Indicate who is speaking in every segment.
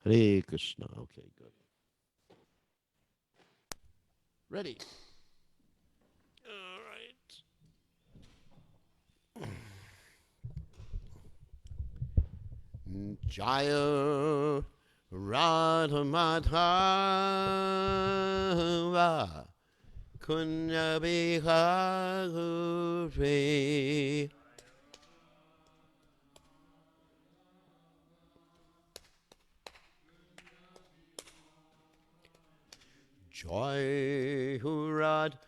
Speaker 1: Hare Krishna. Okay, good. Ready. All right. Jaya Radha Madhava Kunya Bihari. Joy Radha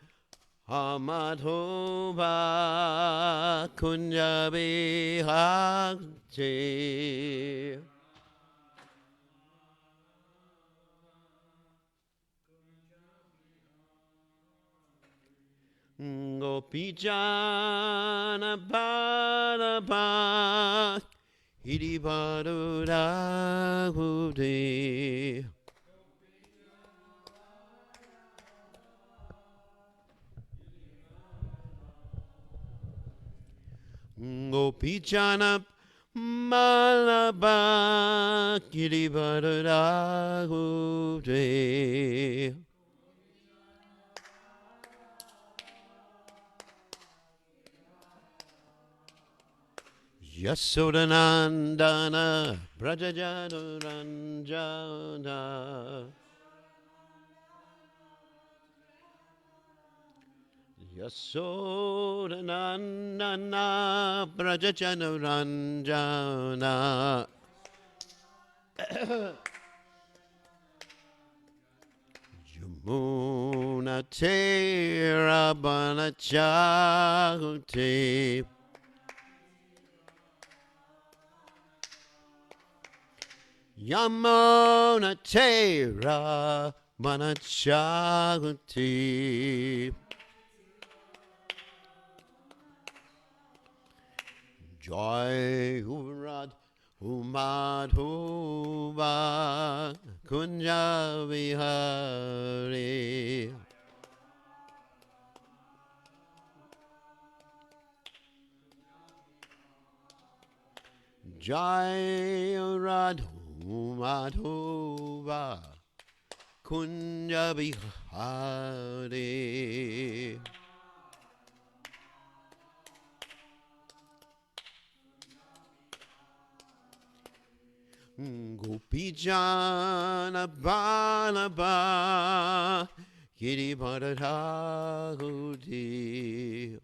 Speaker 1: Madhava Kunya Bihari. Gopijana Bharaba Hiribarudahudi. Gopijana Malaba Hiribarudahudi. Yasodanandana Brajajanuranjana. Yasodanandana Brajajanuranjana. Yamuna Tera Banachauti. Yamuna Tera Banachauti. Joy Urad Umadhuva Kunja Vihari. Jai Urad Umadhuva Kunja Vihari. Gopijana Balaba Giribharadhahuti.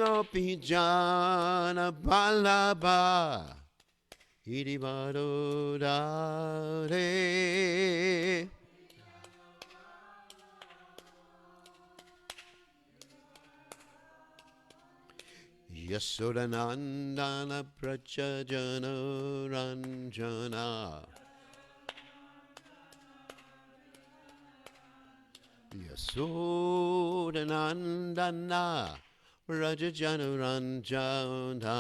Speaker 1: Gopijana Balaba Giribharadhare. Yasodanandana Prachajana Ranjana. Yasodanandana Prachajana Ranjana.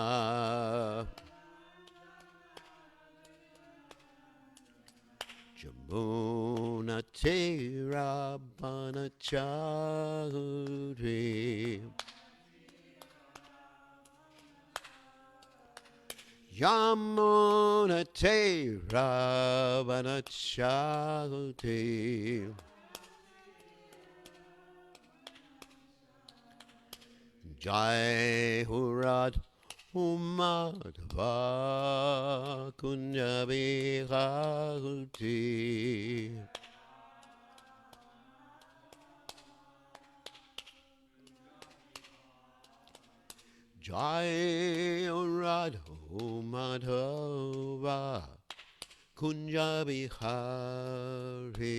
Speaker 1: Jamuna Tera Banachari. Yamuna Tera Banachari. Jai Hurat Umadhva Kunya Bihari. Jai Radha Madhava Kunja Bihari.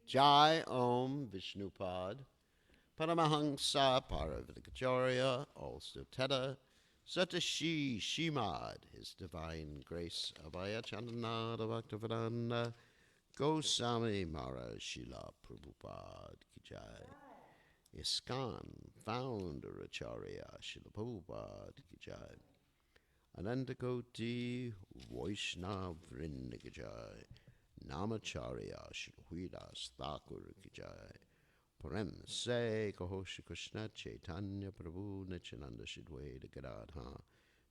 Speaker 1: Jai Om Vishnupad Paramahamsa Paravatikacharya Also Teta Satashi Shimad His Divine Grace Abhaya Chandana Bhaktivedanta Goswami Maharaj Srila Prabhupada Ki Jai. ISKCON Founder Acharya Srila Prabhupada Ki Jai. Anantakoti Vaishnav Vrindagajai Namacharya Shilhuidas Thakur Kijai Prem Se Kahoshi Krishna Chaitanya Prabhu Nityananda Shidweda Gadadha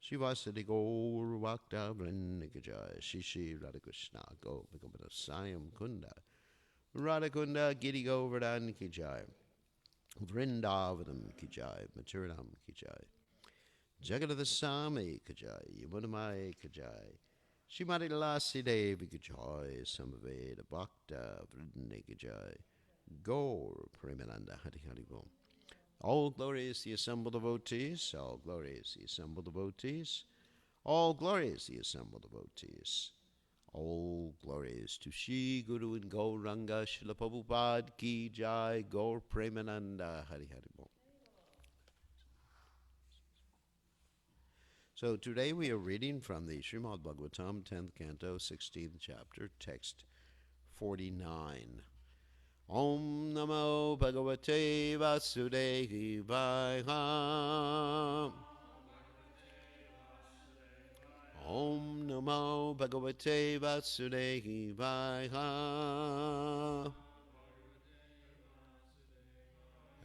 Speaker 1: Shivasadi Gaur Vakta Vrindagajai Shishi Radhakrishna Go Bhagavata Sayam Kunda Radhakunda Giri Govardhan Kijai Vrindavanam Kijai Maturanam Kijai Jagadava Sami Kajai, Yamunamai Kajai, Shimati Lasi Devi Kajai, Samaveda Bhakta, Vrinda Kajai, Gaur Premananda Hari Hari Bom. All glory is the assembled devotees, all glory is the assembled devotees, all glory is the assembled devotees. All glories to Shri Guru and Gauranga Srila Prabhupada Ki Jai, Gaur Premananda Hari Hari Bom. So today we are reading from the Srimad Bhagavatam, 10th Canto, 16th chapter, text 49. Om Namo Bhagavate Vasudevaya. Om Namo Bhagavate Vasudevaya.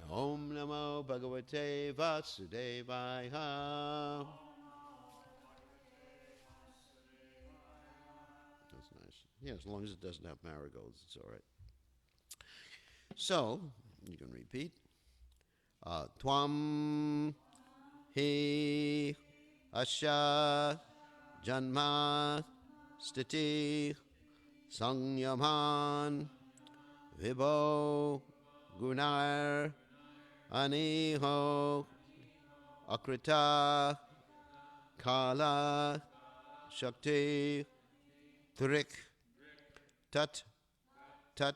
Speaker 1: Om Namo Bhagavate Vasudevaya. That's nice. Yeah, as long as it doesn't have marigolds, it's all right. So, you can repeat. Tvam hi asha janma stiti sangyaman vibho gunar aniho akrita kala shakti trik tat tat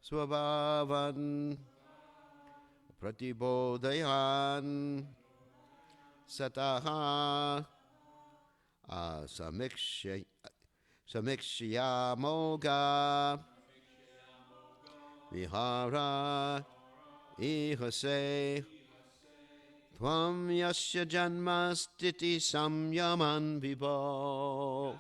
Speaker 1: swabhavan pratibodhayan sataha samikshayamoga vihara ihase tvam yasya janmastiti samyaman vibho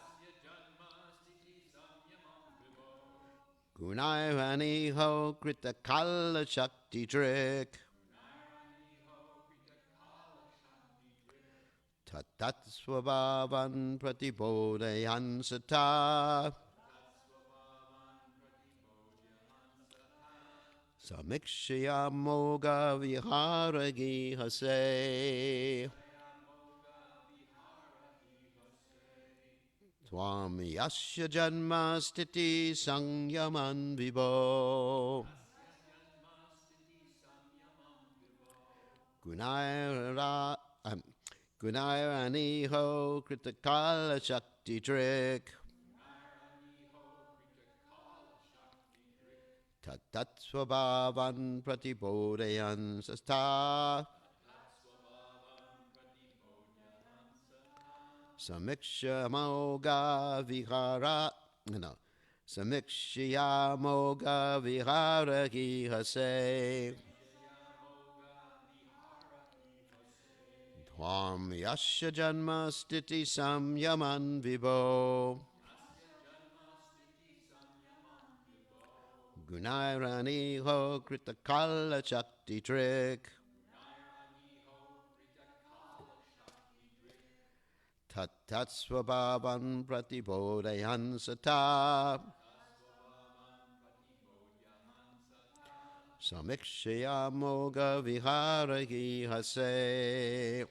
Speaker 1: Gunairaniho krita kala shakti trik Tatat swabhavan pratibodhayan sata Samikshayamoga viharagi hase Tvam yasya janma stiti sangyaman vibho Gunairaniho kritakala shakti trik Tatat swabhavan pratibodhayan sasta Samikshayamoga vihara no Samikshayamoga viharagi hase Tvam yasya janma stiti samyaman vibho Gunairaniho kritakala shakti trik Tat swabhavan pratibodhayan sata Samikshayamoga viharagi hase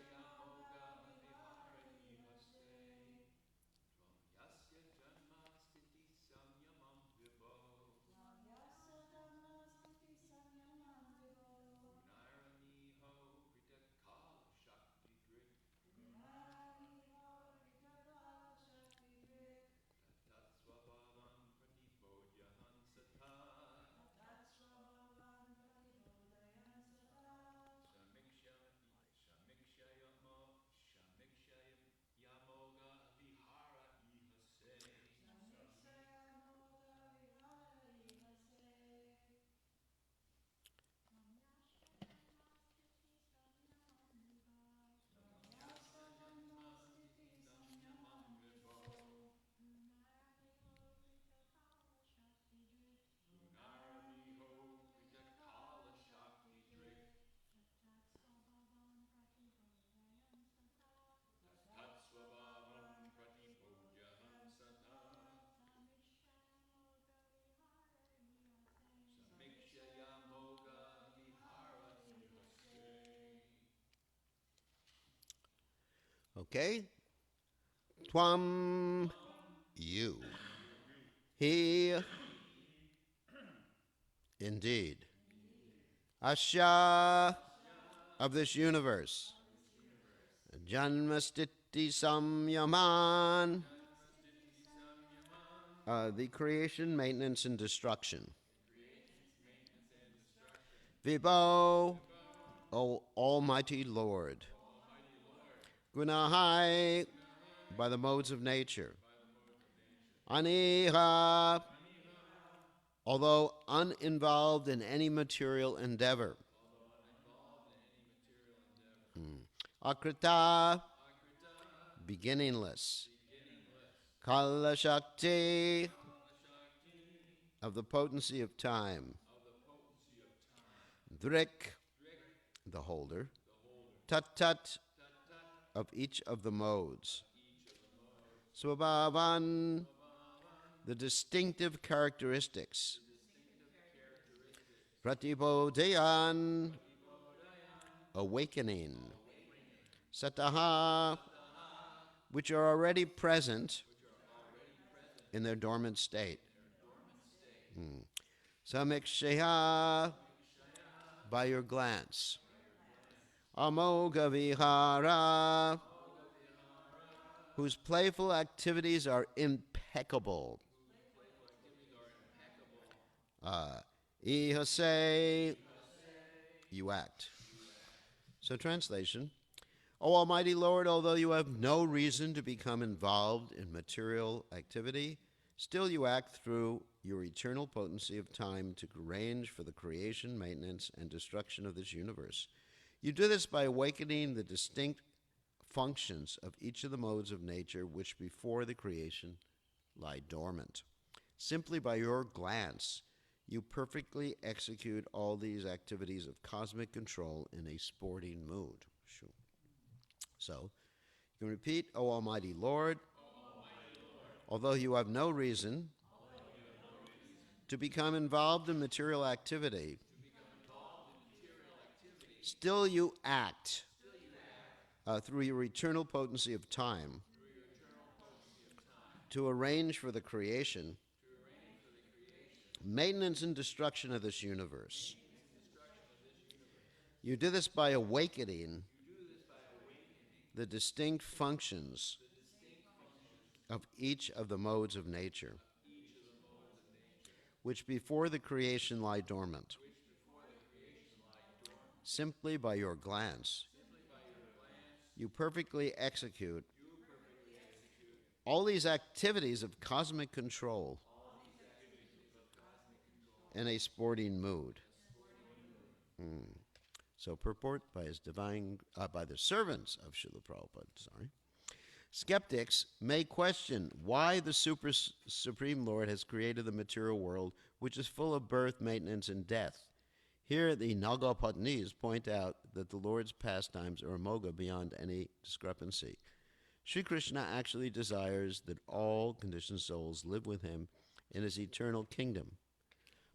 Speaker 1: Okay? Twam, you. He, indeed. Asya, of this universe. Janmastiti samyaman, the creation, maintenance, and destruction. Vibho, O Almighty Lord. Gunahai, by the modes of nature. Aniha, although uninvolved in any material endeavor. Akrita, beginningless. Kala Shakti, of the potency of time. Dhrik, the holder. Tat tat, of each of the modes. Swabhavan, the distinctive characteristics. Pratibodhayan, awakening. Sataha, which are already present in their dormant state. Samiksheha, by your glance. Amoga vihara, whose playful activities are impeccable. Ihase, you act. So translation, O Almighty Lord, although you have no reason to become involved in material activity, still you act through your eternal potency of time to arrange for the creation, maintenance, and destruction of this universe. You do this by awakening the distinct functions of each of the modes of nature which before the creation lie dormant. Simply by your glance, you perfectly execute all these activities of cosmic control in a sporting mood. So, you can repeat, O Almighty Lord, although you have no reason to become involved in material activity, still you act through your eternal potency of time to arrange for the creation, maintenance, and destruction of this universe. You do this by awakening the distinct functions of each of the modes of nature, which before the creation lie dormant. Simply by your glance, you perfectly execute all these activities of cosmic control in a sporting mood. So purport by by the servants of Srila Prabhupada. Skeptics may question why the Supreme Lord has created the material world, which is full of birth, maintenance, and death. Here, the Nagapatnis point out that the Lord's pastimes are amoga beyond any discrepancy. Sri Krishna actually desires that all conditioned souls live with him in his eternal kingdom.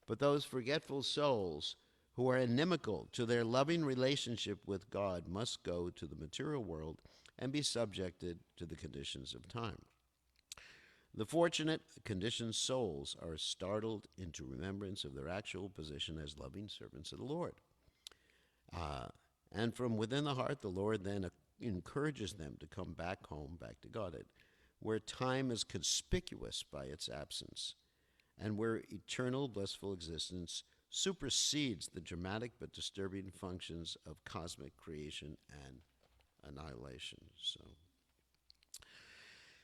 Speaker 1: But those forgetful souls who are inimical to their loving relationship with God must go to the material world and be subjected to the conditions of time. The fortunate conditioned souls are startled into remembrance of their actual position as loving servants of the Lord. And from within the heart, the Lord then encourages them to come back home, back to Godhead, where time is conspicuous by its absence, and where eternal blissful existence supersedes the dramatic but disturbing functions of cosmic creation and annihilation.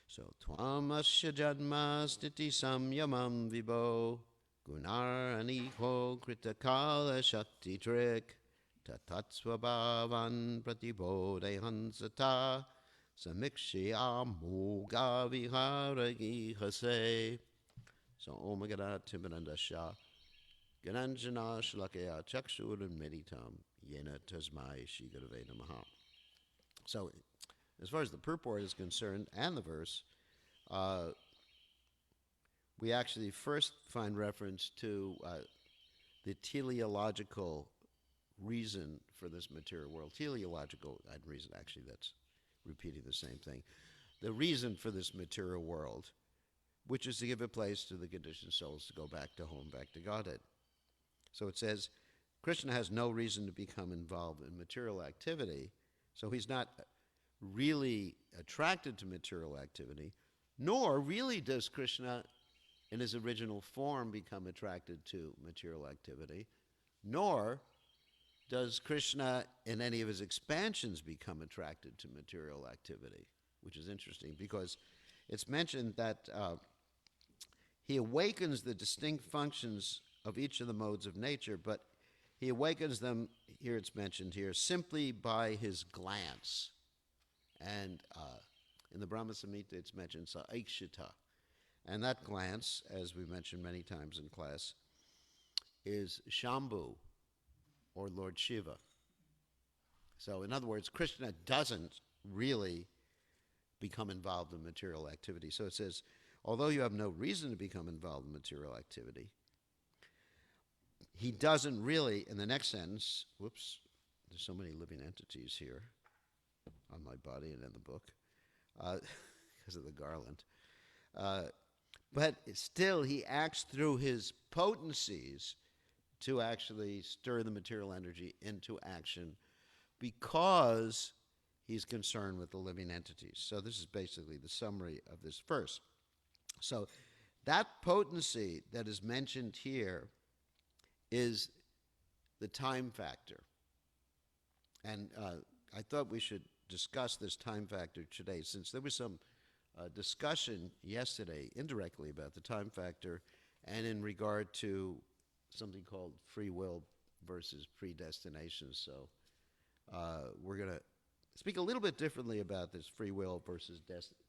Speaker 1: So twamasya jadma stiti samyamam vibho gunar aniho kritakala shakti trik tatatsvabhavan pratibodhayan sata samikshyamuga viharagi hase. So Om Gada Timbanandasya Gananjana Shlakaya Chakshuran Meditam Yena Tasmai Shigurave Namaha. So, as far as the purport is concerned and the verse, we actually first find reference to the teleological reason for this material world. Teleological reason, actually, that's repeating the same thing. The reason for this material world, which is to give a place to the conditioned souls to go back to home, back to Godhead. So it says, Krishna has no reason to become involved in material activity, so he's not really attracted to material activity, nor really does Krishna in his original form become attracted to material activity, nor does Krishna in any of his expansions become attracted to material activity, which is interesting because it's mentioned that he awakens the distinct functions of each of the modes of nature, but he awakens them, here it's mentioned here, simply by his glance. And in the Brahma Samhita it's mentioned Saikshita. And that glance, as we mentioned many times in class, is Shambhu, or Lord Shiva. So in other words, Krishna doesn't really become involved in material activity. So it says, although you have no reason to become involved in material activity, he doesn't really, in the next sentence, whoops, there's so many living entities here on my body and in the book because of the garland. But still, he acts through his potencies to actually stir the material energy into action because he's concerned with the living entities. So this is basically the summary of this verse. So that potency that is mentioned here is the time factor. And I thought we should discuss this time factor today, since there was some discussion yesterday indirectly about the time factor and in regard to something called free will versus predestination. So we're going to speak a little bit differently about this free will versus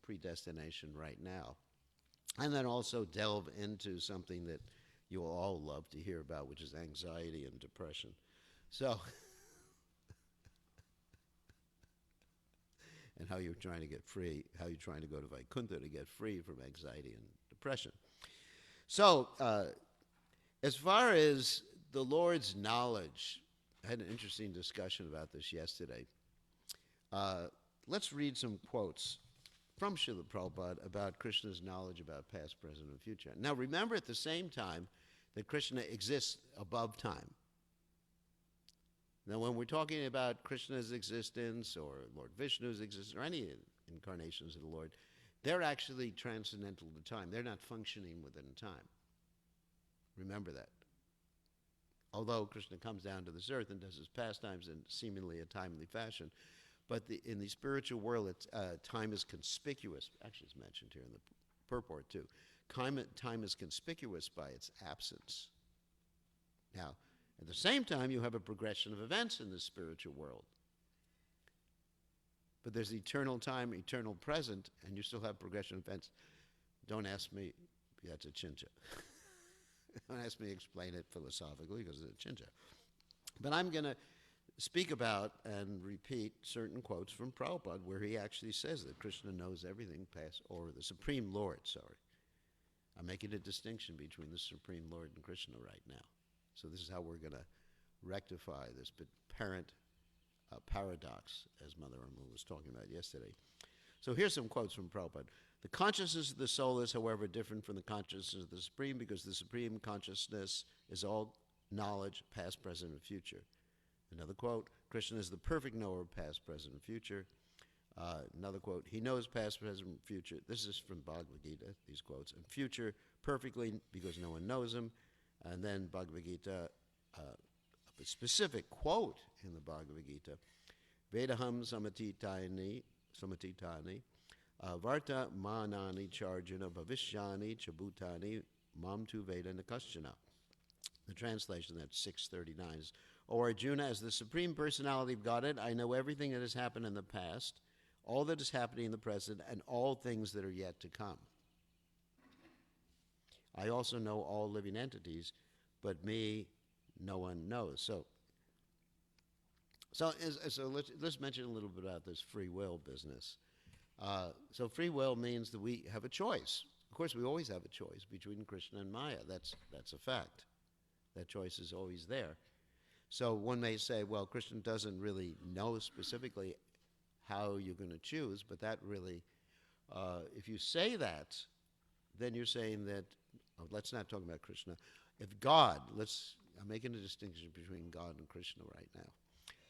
Speaker 1: predestination right now, and then also delve into something that you will all love to hear about, which is anxiety and depression. So, and how you're trying to get free, how you're trying to go to Vaikuntha to get free from anxiety and depression. So, as far as the Lord's knowledge, I had an interesting discussion about this yesterday. Let's read some quotes from Srila Prabhupada about Krishna's knowledge about past, present, and future. Now remember at the same time that Krishna exists above time. Now when we're talking about Krishna's existence or Lord Vishnu's existence or any incarnations of the Lord, they're actually transcendental to time. They're not functioning within time. Remember that. Although Krishna comes down to this earth and does his pastimes in seemingly a timely fashion, but in the spiritual world, time is conspicuous. Actually, it's mentioned here in the purport too. Time is conspicuous by its absence. Now, at the same time, you have a progression of events in the spiritual world. But there's eternal time, eternal present, and you still have progression of events. Don't ask me, that's a chincha. Don't ask me to explain it philosophically because it's a chincha. But I'm going to speak about and repeat certain quotes from Prabhupada where he actually says that Krishna knows everything past, or the Supreme Lord, sorry. I'm making a distinction between the Supreme Lord and Krishna right now. So this is how we're going to rectify this apparent paradox, as Mother Armu was talking about yesterday. So here's some quotes from Prabhupada. The consciousness of the soul is, however, different from the consciousness of the Supreme, because the Supreme Consciousness is all knowledge, past, present, and future. Another quote, Krishna is the perfect knower of past, present, and future. Another quote, he knows past, present, and future. This is from Bhagavad Gita, these quotes. And future perfectly because no one knows him. And then Bhagavad Gita, a specific quote in the Bhagavad Gita, Vedaham samatitani, varta manani charjana bhavishyani chabutani mam tu veda nakaschana. The translation, that's 639, is, O Arjuna, as the Supreme Personality of Godhead, I know everything that has happened in the past, all that is happening in the present, and all things that are yet to come. I also know all living entities, but me no one knows. So let's mention a little bit about this free will business. So free will means that we have a choice. Of course, we always have a choice between Krishna and Maya. That's a fact. That choice is always there. So one may say, well, Krishna doesn't really know specifically how you're going to choose, but that really, if you say that, then you're saying that, let's not talk about Krishna. If God, I'm making a distinction between God and Krishna right now.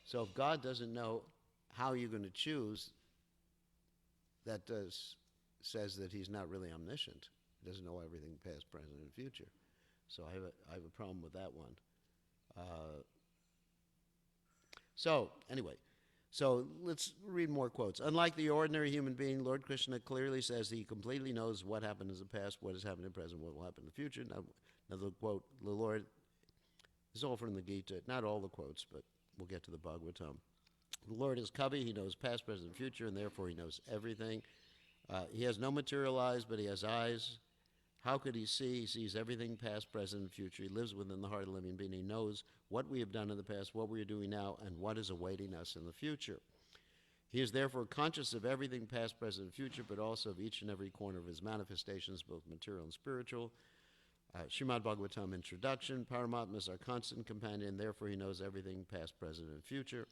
Speaker 1: So if God doesn't know how you're going to choose, that says that he's not really omniscient. He doesn't know everything past, present, and future. So I have a problem with that one. So anyway, let's read more quotes. Unlike the ordinary human being, Lord Krishna clearly says he completely knows what happened in the past, what has happened in the present, what will happen in the future. Now, another quote, the Lord, this is all from the Gita, not all the quotes, but we'll get to the Bhagavatam. The Lord is Kavi, he knows past, present, and future, and therefore he knows everything. He has no material eyes, but he has eyes. How could he see? He sees everything past, present, and future. He lives within the heart of the living being. He knows what we have done in the past, what we are doing now, and what is awaiting us in the future. He is therefore conscious of everything past, present, and future, but also of each and every corner of his manifestations, both material and spiritual. Srimad Bhagavatam Introduction. Paramatma is our constant companion, therefore he knows everything past, present, and future.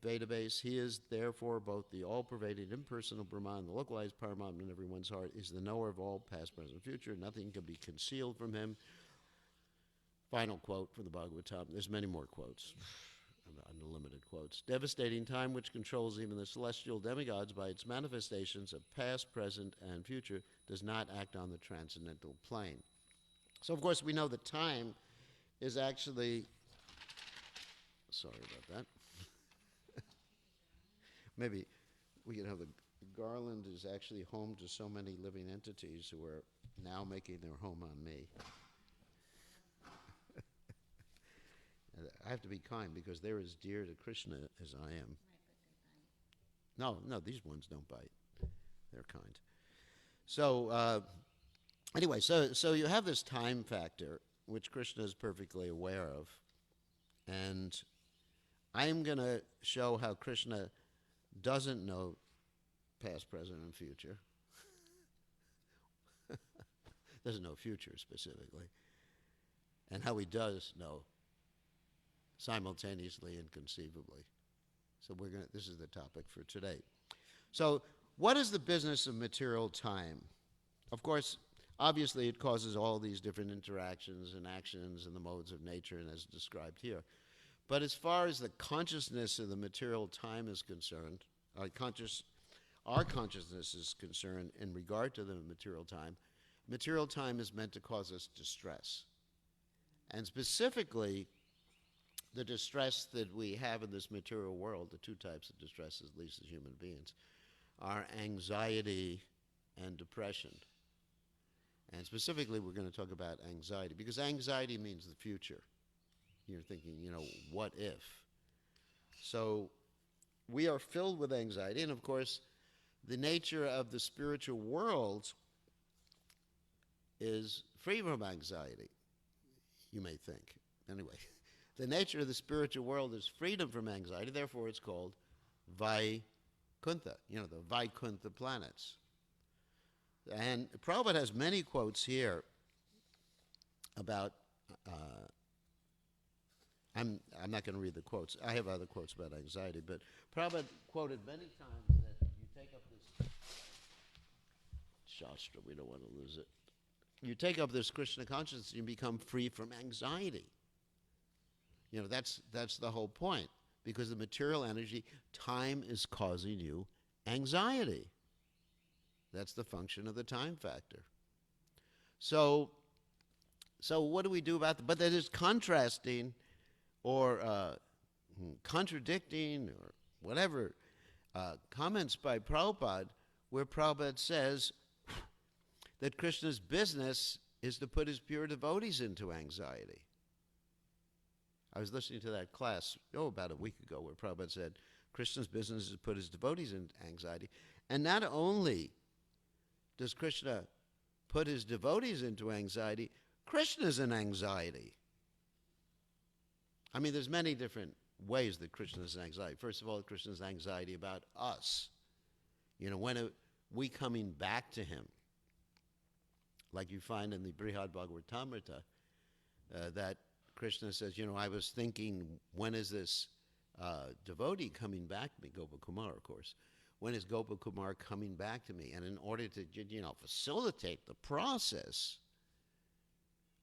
Speaker 1: Database, he is therefore both the all-pervading impersonal Brahman, the localized Paramatma in everyone's heart, is the knower of all past, present, and future. Nothing can be concealed from him. Final quote from the Bhagavatam. There's many more quotes, unlimited quotes. Devastating time which controls even the celestial demigods by its manifestations of past, present, and future does not act on the transcendental plane. So, of course, we know that time is actually... Sorry about that. Maybe we can have the Garland is actually home to so many living entities who are now making their home on me. I have to be kind because they're as dear to Krishna as I am. No, these ones don't bite. They're kind. So anyway, so you have this time factor, which Krishna is perfectly aware of, and I'm going to show how Krishna doesn't know past, present, and future. Doesn't know future specifically. And how he does know simultaneously and conceivably. So this is the topic for today. So what is the business of material time? Of course, obviously it causes all these different interactions and actions and the modes of nature and as described here. But as far as the consciousness of the material time is concerned, our consciousness is concerned in regard to the material time is meant to cause us distress. And specifically, the distress that we have in this material world, the two types of distress, at least as human beings, are anxiety and depression. And specifically, we're going to talk about anxiety, because anxiety means the future. You're thinking, what if? So we are filled with anxiety, and of course, the nature of the spiritual world is free from anxiety, you may think. Anyway, the nature of the spiritual world is freedom from anxiety, therefore it's called Vaikuntha, the Vaikuntha planets. And Prabhupada has many quotes here about I'm not going to read the quotes. I have other quotes about anxiety, but Prabhupada quoted many times that if you take up this Shastra, we don't want to lose it. You take up this Krishna consciousness, you become free from anxiety. That's the whole point, because the material energy, time is causing you anxiety. That's the function of the time factor. So what do we do about that? But that is contrasting or contradicting or whatever comments by Prabhupada, where Prabhupada says that Krishna's business is to put his pure devotees into anxiety. I was listening to that class, about a week ago, where Prabhupada said Krishna's business is to put his devotees in anxiety. And not only does Krishna put his devotees into anxiety, Krishna's in anxiety. I mean, there's many different ways that Krishna's in anxiety. First of all, Krishna's anxiety about us. When are we coming back to him? Like you find in the Brihad Bhagavatamrita, that Krishna says, I was thinking, when is this devotee coming back to me, Gopakumar, of course. When is Gopakumar coming back to me? And in order to, facilitate the process,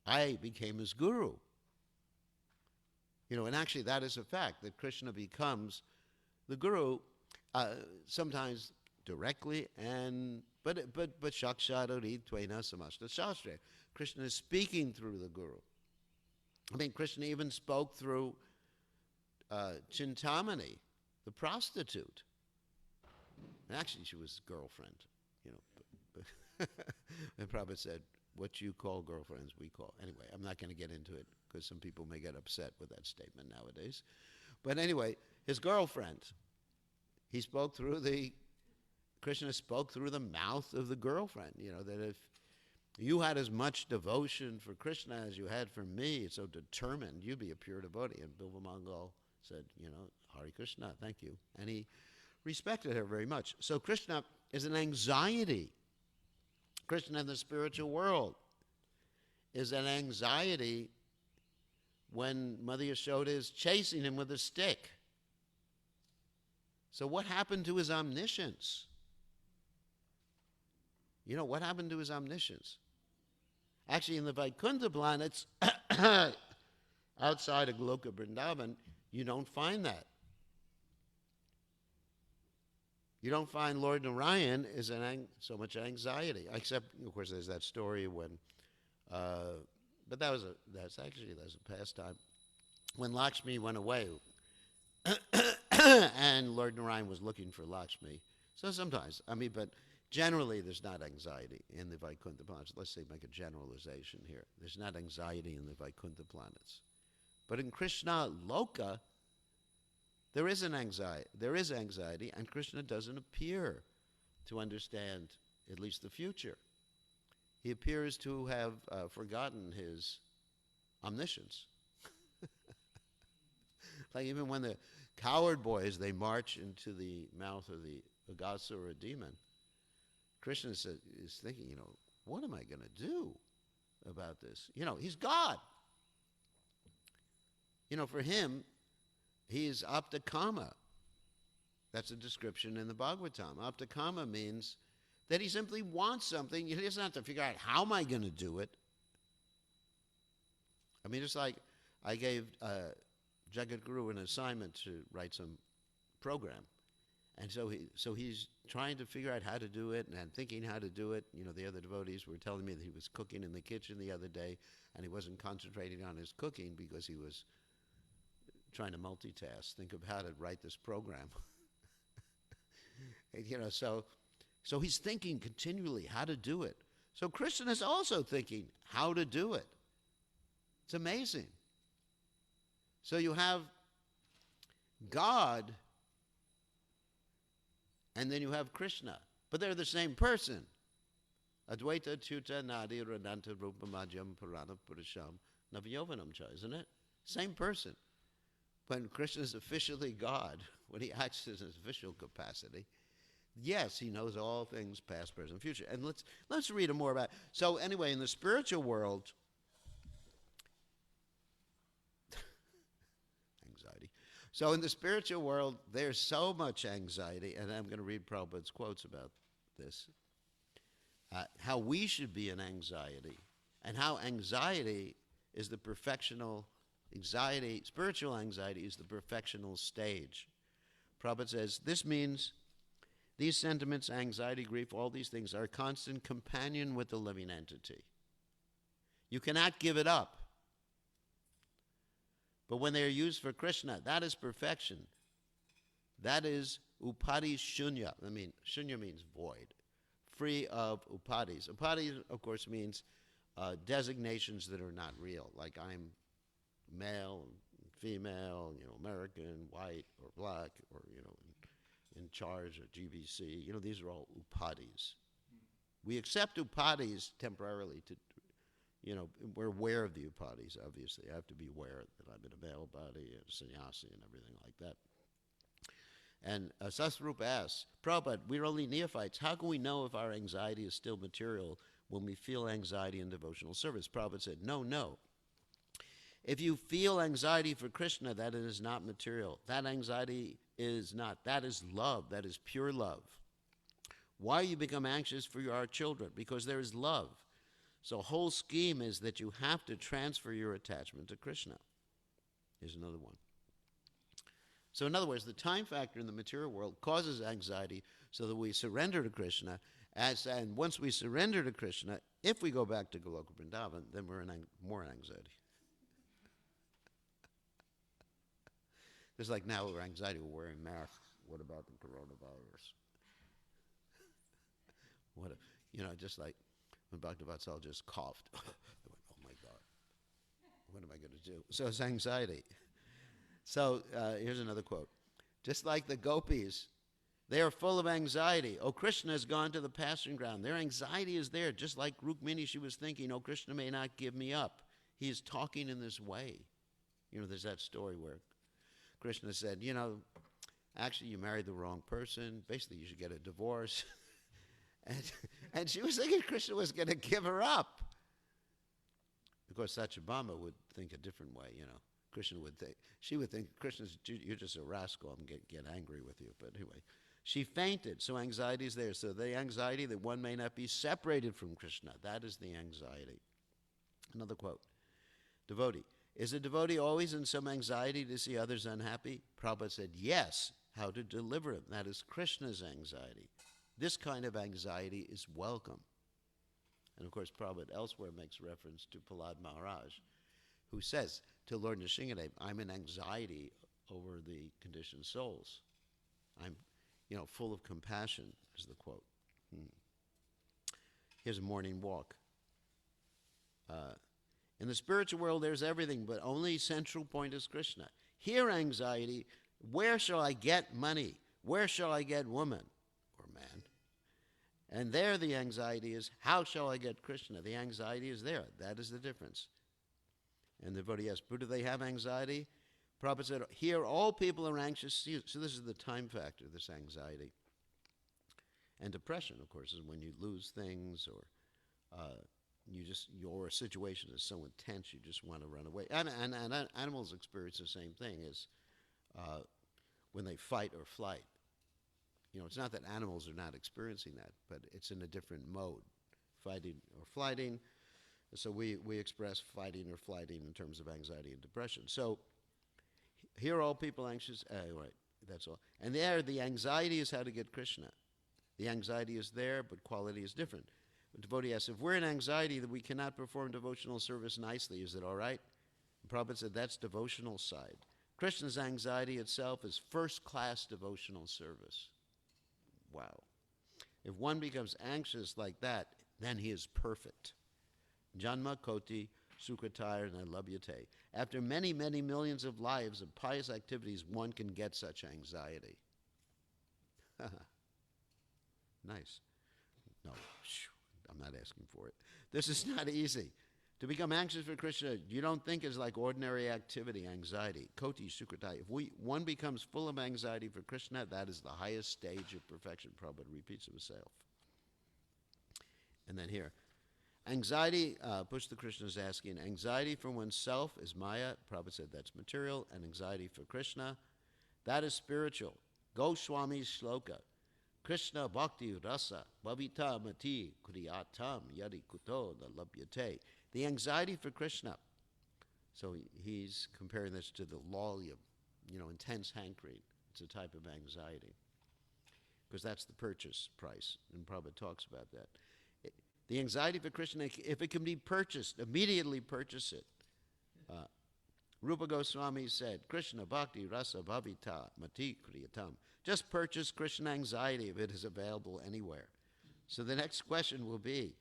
Speaker 1: I became his guru. And actually that is a fact, that Krishna becomes the guru, sometimes directly, but shakshadori tvena samasta shastra. Krishna is speaking through the guru. I mean, Krishna even spoke through Chintamani, the prostitute. And actually, she was girlfriend, And Prabhupada said, what you call girlfriends, we call. Anyway, I'm not going to get into it because some people may get upset with that statement nowadays. But anyway, his girlfriend, Krishna spoke through the mouth of the girlfriend, that if you had as much devotion for Krishna as you had for me, so determined, you'd be a pure devotee. And Bilva Mangal said, Hare Krishna, thank you. And he respected her very much. So Krishna is an anxiety. Krishna in the spiritual world is an anxiety when Mother Yashoda is chasing him with a stick. So what happened to his omniscience? What happened to his omniscience? Actually, in the Vaikuntha planets, outside of Goloka Vrindavan, you don't find that. You don't find Lord Narayan is so much anxiety, except, of course, there's that story when, but that's a pastime. When Lakshmi went away, and Lord Narayan was looking for Lakshmi. So sometimes, but generally there's not anxiety in the Vaikuntha planets. Let's say, make a generalization here. There's not anxiety in the Vaikuntha planets. But in Krishna Loka, there is anxiety, and Krishna doesn't appear to understand at least the future. He appears to have forgotten his omniscience. Like even when the coward boys, they march into the mouth of the Agasura demon, Krishna is thinking, what am I going to do about this? He's God. For him, he is aptakama. That's a description in the Bhagavatam. Aptakama means that he simply wants something. He doesn't have to figure out, how am I going to do it? Just like I gave Jagat Guru an assignment to write some program. And so he's trying to figure out how to do it and thinking how to do it. The other devotees were telling me that he was cooking in the kitchen the other day, and he wasn't concentrating on his cooking because he was trying to multitask, think of how to write this program. So he's thinking continually how to do it. So Krishna is also thinking how to do it. It's amazing. So you have God, and then you have Krishna, but they're the same person. Advaita Chuta Nadi Radanta Rupamajam Purana Purasham Navayovanam Cha, isn't it? Same person. When Krishna is officially God, when he acts in his official capacity, yes, he knows all things past, present, future. And let's read more about it. So anyway, in the spiritual world, anxiety. So in the spiritual world, there's so much anxiety, and I'm going to read Prabhupada's quotes about this, how we should be in anxiety, and how anxiety is the perfectional anxiety, spiritual anxiety is the perfectional stage. Prabhupada says, this means these sentiments, anxiety, grief, all these things are a constant companion with the living entity. You cannot give it up. But when they are used for Krishna, that is perfection. That is upadi shunya. Shunya means void, free of upadis. Upadis, of course, means designations that are not real, like I'm male, female, American, white, or black, or, in charge of GBC. These are all upadis. We accept upadis temporarily to, we're aware of the upadis, obviously. I have to be aware that I'm in a male body, and sannyasi, and everything like that. And Sasrupa asks, Prabhupada, we're only neophytes. How can we know if our anxiety is still material when we feel anxiety in devotional service? Prabhupada said, no. If you feel anxiety for Krishna, that is not material. That anxiety is not. That is love. That is pure love. Why you become anxious for our children? Because there is love. So the whole scheme is that you have to transfer your attachment to Krishna. Here's another one. So in other words, the time factor in the material world causes anxiety so that we surrender to Krishna. And once we surrender to Krishna, if we go back to Goloka Vrindavan, then we're in more anxiety. Just like now we're anxiety, we're wearing masks. What about the coronavirus? Just like when Bhakti Vatsal just coughed. I went, oh my God, what am I going to do? So it's anxiety. So here's another quote. Just like the gopis, they are full of anxiety. Oh, Krishna has gone to the pasturing ground. Their anxiety is there, just like Rukmini, she was thinking, oh, Krishna may not give me up. He is talking in this way. There's that story where Krishna said, actually you married the wrong person. Basically, you should get a divorce. And she was thinking Krishna was going to give her up. Of course, Satyabhama would think a different way, she would think, you're just a rascal, I'm going to get angry with you. But anyway, she fainted, so anxiety is there. So the anxiety that one may not be separated from Krishna, that is the anxiety. Another quote, devotee, is a devotee always in some anxiety to see others unhappy? Prabhupada said, yes, how to deliver him. That is Krishna's anxiety. This kind of anxiety is welcome. And of course, Prabhupada elsewhere makes reference to Prahlad Maharaj, who says to Lord Nrsingadev, I'm in anxiety over the conditioned souls. I'm, full of compassion, is the quote. Here's a morning walk. In the spiritual world, there's everything, but only central point is Krishna. Here, anxiety, where shall I get money? Where shall I get woman or man? And there the anxiety is, how shall I get Krishna? The anxiety is there. That is the difference. And the devotee asked, do they have anxiety? Prabhupada said, here all people are anxious. So this is the time factor, this anxiety. And depression, of course, is when you lose things or your situation is so intense you just want to run away. And animals experience the same thing as when they fight or flight. It's not that animals are not experiencing that, but it's in a different mode, fighting or flighting. So we express fighting or flighting in terms of anxiety and depression. So here all people anxious, right, that's all. And there the anxiety is how to get Krishna. The anxiety is there, but quality is different. The devotee asks, if we're in anxiety that we cannot perform devotional service nicely, is it all right? And Prabhupada said that's devotional side. Krishna's anxiety itself is first-class devotional service. Wow. If one becomes anxious like that, then he is perfect. Janma Koti Sukrataya Nalabhyate. After many, many millions of lives of pious activities, one can get such anxiety. Nice. No, I'm not asking for it. This is not easy. To become anxious for Krishna, you don't think is like ordinary activity, anxiety. Koti Sukrataya. If one becomes full of anxiety for Krishna, that is the highest stage of perfection. Prabhupada repeats himself. And then here, anxiety, Pushta Krishna is asking, anxiety for oneself is Maya. Prabhupada said that's material. And anxiety for Krishna, that is spiritual. Goswami Shloka. Krishna Bhakti Rasa Bhavita Mati Kriyatam Yadi Kuto Labhyate. The anxiety for Krishna. So he's comparing this to the lalyam, intense hankering. It's a type of anxiety. Because that's the purchase price. And Prabhupada talks about that. The anxiety for Krishna, if it can be purchased, immediately purchase it. Rupa Goswami said, Krishna Bhakti Rasa Bhavita Mati Kriyatam. Just purchase Krishna anxiety if it is available anywhere. So the next question will be,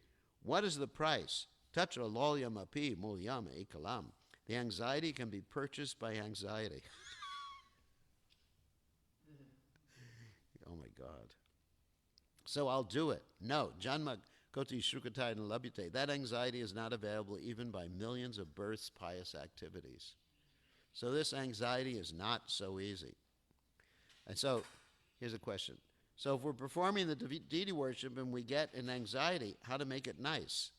Speaker 1: what is the price? Tatra lolyam api mulyam ekalam. The anxiety can be purchased by anxiety. Oh my God. So I'll do it. No, Janma Koti Shrukataya and Labhyate. That anxiety is not available even by millions of births, pious activities. So this anxiety is not so easy. And so, here's a question. So if we're performing the deity worship and we get an anxiety, how to make it nice?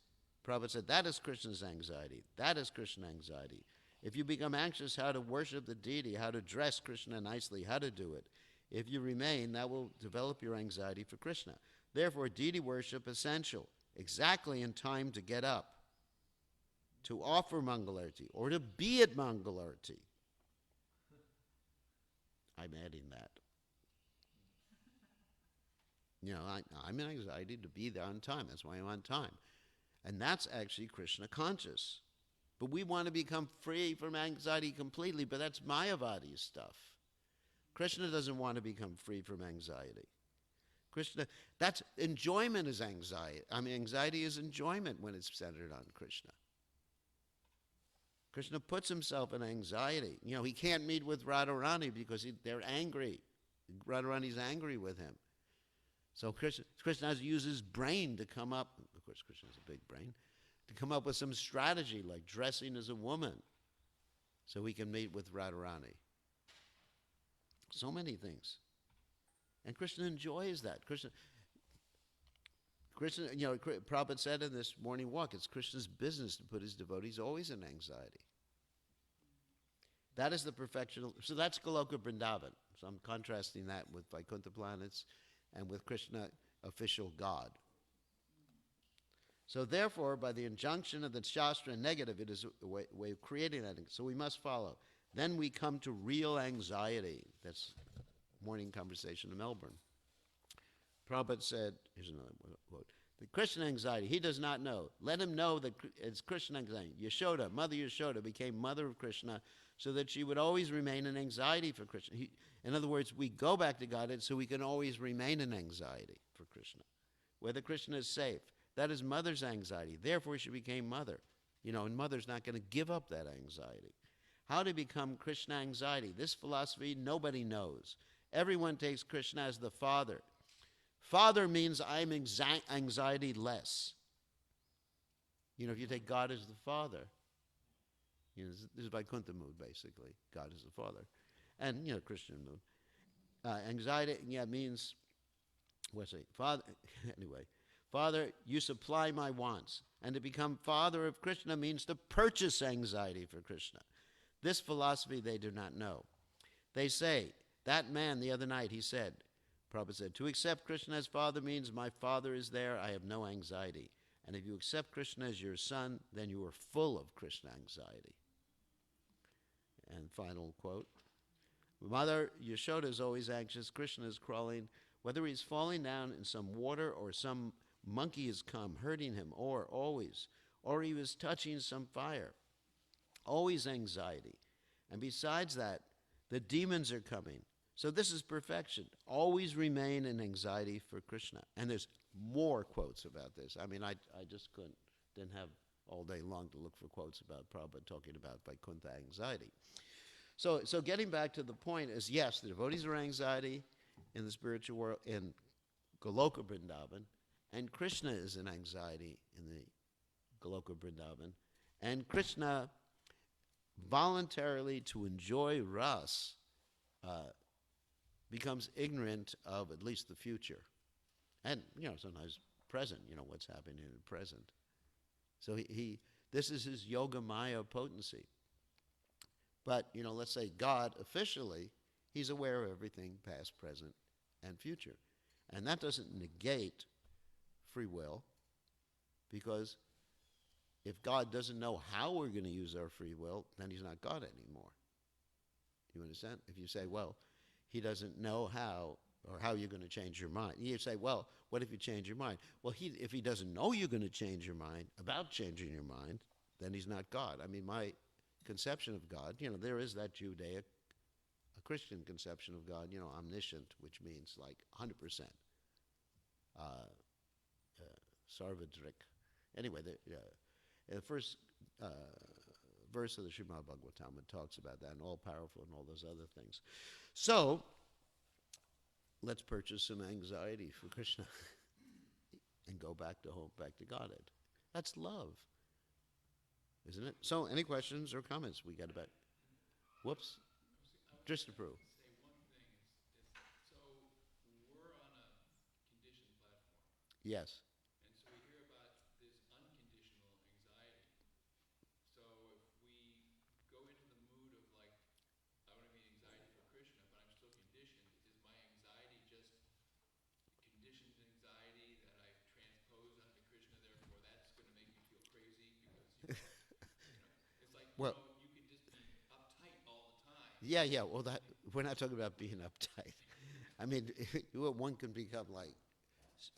Speaker 1: Prabhupada said, that is Krishna's anxiety. That is Krishna's anxiety. If you become anxious how to worship the deity, how to dress Krishna nicely, how to do it, if you remain, that will develop your anxiety for Krishna. Therefore, deity worship essential, exactly in time to get up, to offer Mangalarti, or to be at Mangalarti. I'm adding that. You know, I'm in anxiety to be there on time. That's why I'm on time. And that's actually Krishna conscious. But we want to become free from anxiety completely, but that's Mayavadi stuff. Krishna doesn't want to become free from anxiety. Krishna, that's enjoyment is anxiety. I mean, anxiety is enjoyment when it's centered on Krishna. Krishna puts himself in anxiety. You know, he can't meet with Radharani because they're angry. Radharani's angry with him. So Krishna has to use his brain to come up, of course Krishna has a big brain, to come up with some strategy like dressing as a woman so he can meet with Radharani. So many things. And Krishna enjoys that. Krishna, you know, Prabhupada said in this morning walk, it's Krishna's business to put his devotees always in anxiety. That is the perfection. So that's Goloka Vrindavan. So I'm contrasting that with Vaikuntha planets and with Krishna, official God. So therefore, by the injunction of the Shastra negative, it is a way of creating that. So we must follow. Then we come to real anxiety. That's morning conversation in Melbourne. Prabhupada said, here's another quote, the Krishna anxiety, he does not know. Let him know that it's Krishna anxiety. Yashoda, Mother Yashoda, became mother of Krishna so that she would always remain in anxiety for Krishna. In other words, we go back to Godhead so we can always remain in anxiety for Krishna. Whether Krishna is safe, that is mother's anxiety. Therefore, she became mother. You know, and mother's not going to give up that anxiety. How to become Krishna anxiety? This philosophy nobody knows. Everyone takes Krishna as the father. Father means I'm anxiety less. You know, if you take God as the father, you know, this is Vaikuntha mood, basically. God is the father. And, you know, Christian mood. Anxiety, yeah, means, what's it? Father, anyway. Father, you supply my wants. And to become father of Krishna means to purchase anxiety for Krishna. This philosophy they do not know. They say, that man the other night, he said, Prabhupada said, to accept Krishna as father means my father is there, I have no anxiety. And if you accept Krishna as your son, then you are full of Krishna anxiety. And final quote, Mother Yashoda is always anxious. Krishna is crawling, whether he's falling down in some water or some monkey has come hurting him, or he was touching some fire. Always anxiety. And besides that, the demons are coming. So this is perfection. Always remain in anxiety for Krishna. And there's more quotes about this. I mean, I just didn't have all day long to look for quotes about Prabhupada talking about Vaikuntha anxiety. So getting back to the point is, yes, the devotees are anxiety in the spiritual world, in Goloka Vrindavan, and Krishna is in anxiety in the Goloka Vrindavan. And Krishna, voluntarily to enjoy ras, becomes ignorant of at least the future. And, you know, sometimes present, you know, what's happening in the present. So this is his yoga maya potency. But, you know, let's say God, officially, he's aware of everything, past, present, and future. And that doesn't negate free will, because if God doesn't know how we're going to use our free will, then he's not God anymore. You understand? If you say, well, he doesn't know how, or how you're going to change your mind. You say, well, what if you change your mind? Well, if he doesn't know you're going to change your mind, about changing your mind, then he's not God. I mean, my conception of God, you know, there is that Judaic, a Christian conception of God, you know, omniscient, which means like 100%. Sarvadrik. Anyway, the first verse of the Srimad Bhagavatam talks about that, and all-powerful and all those other things. So, let's purchase some anxiety for Krishna and go back to home, back to Godhead. That's love, isn't it? So, any questions or comments? We got about, whoops, just to prove.
Speaker 2: So we're on a conditioned platform.
Speaker 1: Yes.
Speaker 2: And so we hear about this unconditional anxiety. So if we go into
Speaker 1: Yeah, yeah. Well, we're not talking about being uptight. I mean, one can become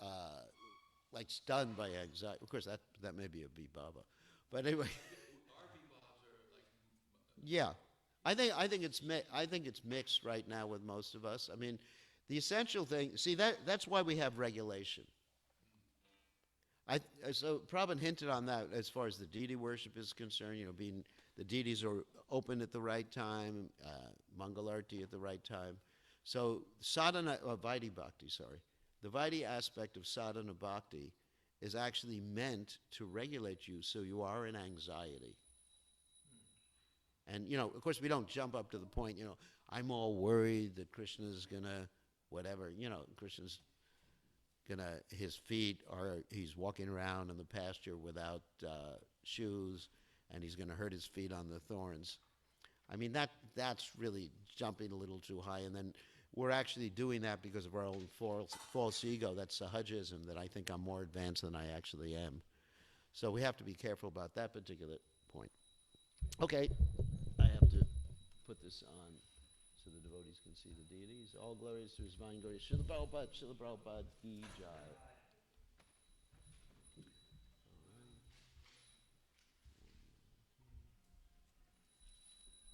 Speaker 1: uh, like stunned by anxiety. Of course, that may be a bebaba, but anyway,
Speaker 2: Our bebobs are like,
Speaker 1: yeah. I think it's mixed right now with most of us. I mean, the essential thing. See that's why we have regulation. So Prabhupada hinted on that as far as the deity worship is concerned. You know, being the deities are open at the right time, Mangalarti at the right time. So sadhana, Vaidhi bhakti, sorry, the Vaidhi aspect of sadhana bhakti is actually meant to regulate you, so you are in anxiety. And you know, of course, we don't jump up to the point. You know, I'm all worried that Krishna's gonna whatever. You know, Krishna's his feet are he's walking around in the pasture without shoes, and he's gonna hurt his feet on the thorns. I mean that's really jumping a little too high, and then we're actually doing that because of our own false ego. That's sahajism, that I think I'm more advanced than I actually am. So we have to be careful about that particular point. Okay, I have to put this on so the devotees can see the deities. All glories to His divine glory. Srila Prabhupada ki jai.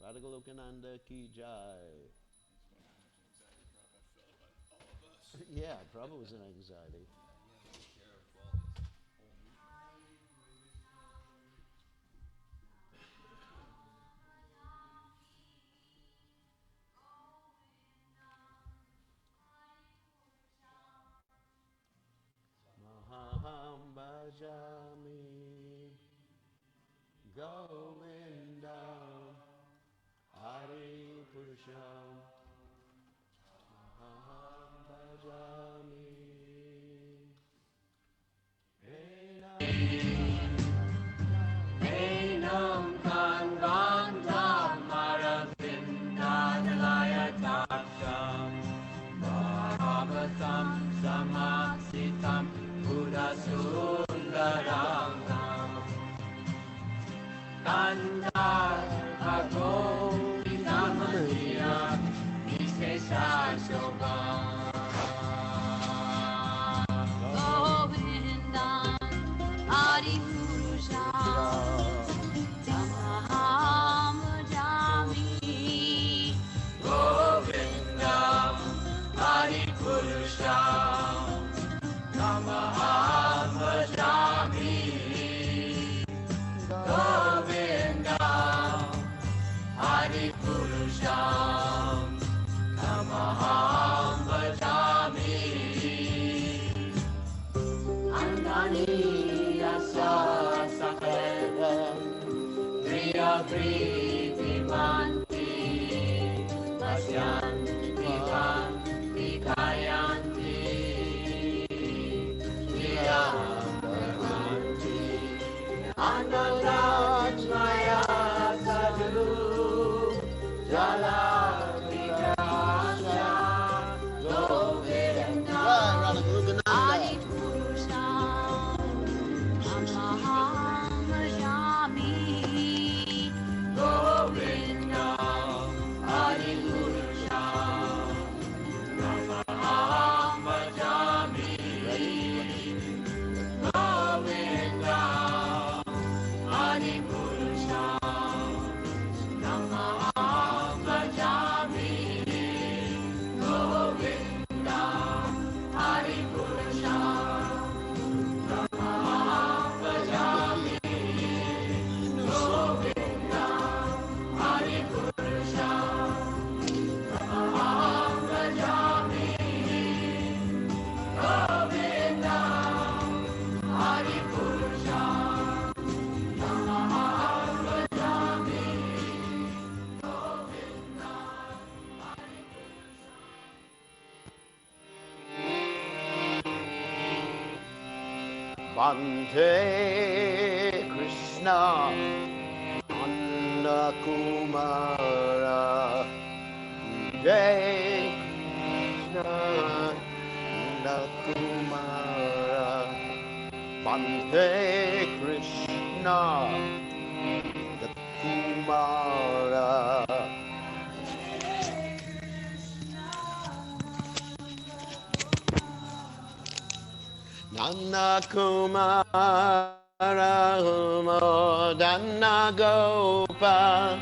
Speaker 1: Radha Golokananda ki jai. Yeah, Prabhupada was in anxiety. Maham bhajami Govindam Hari Purusham Maham bhajami
Speaker 3: Enam Kanvandam Maravindanalayataksam Bharavatam Samaksitam Buddhasundaram Kandar Bhagavitamadhiya Visheshashobham Govindam Adi Purusha Tamaham Bhajami Govindam Adi Purusha Tamaham Bhajami Govindam Adi Purusha Tamaham Bhajami Andaniyasa Sakala Priya Priti Manti Asyanti Vanti Kayanti Priya Bharvanti Anandajmaya Sadhu Jala Vikasya Govinda Adi Purusha Tamaham Bhajami Govinda Adi Purusha Tamaham Bhajami Govinda Adi Purusha Tamaham Bhajami Govinda Adi Purusha Tamaham Bhajami Govinda Adi Purusha Tamaham Bhajami Govinda Adi Purusha Tamaham Bhajami Govinda Adi
Speaker 1: Bhante Krishna Nanda Kumara Jai Krishna Nanda Kumara Bhante Krishna Nanda Kumara Nanda Kumara Dana Gopa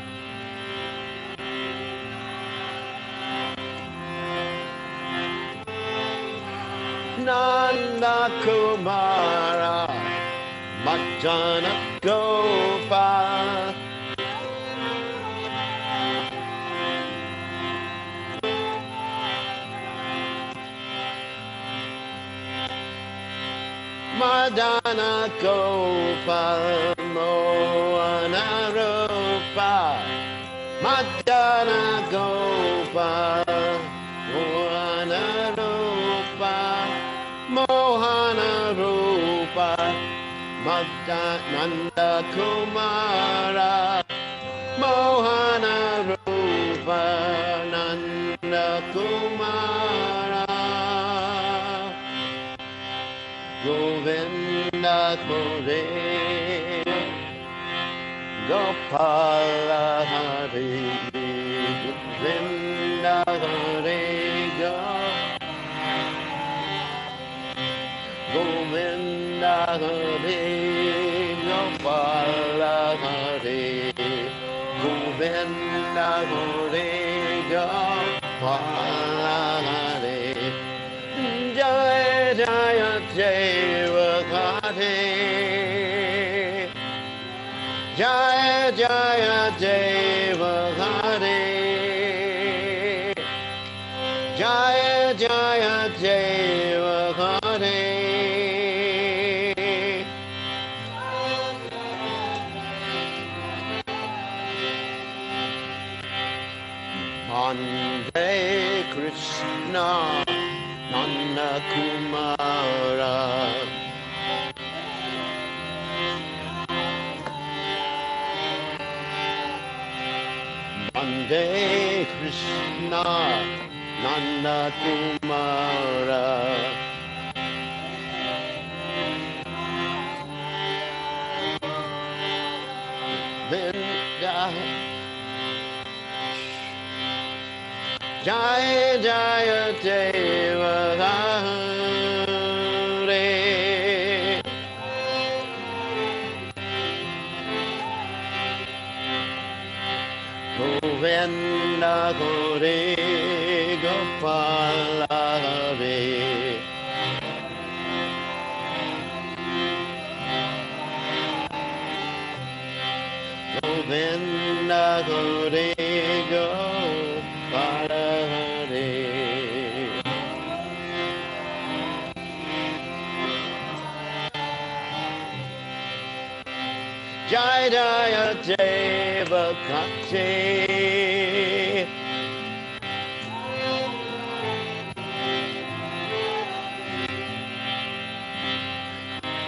Speaker 1: Nanda Kumara Madana Gopa Madana Gopa Moana Rupa Madana Gopa Moana Rupa Mohana Rupa Nanda Kumara Mohana Rupa Nanda Kumara Govinda Kore Gopala Hari Govinda Hare Govinda Hare Gopala Hare Govinda Hare Gopala Hare Jaya Jaya Deva Hare Jaya Jaya Deva Hare Jaya Jaya Deva Hare Mande Krishna Nanda Kumara Mande Krishna Nanda Kumara Vinda Jaya Jaya Deva Hare Govinda Hare Gopala Hare Govinda Hare Gopala Hare Jaya Jaya Deva Kate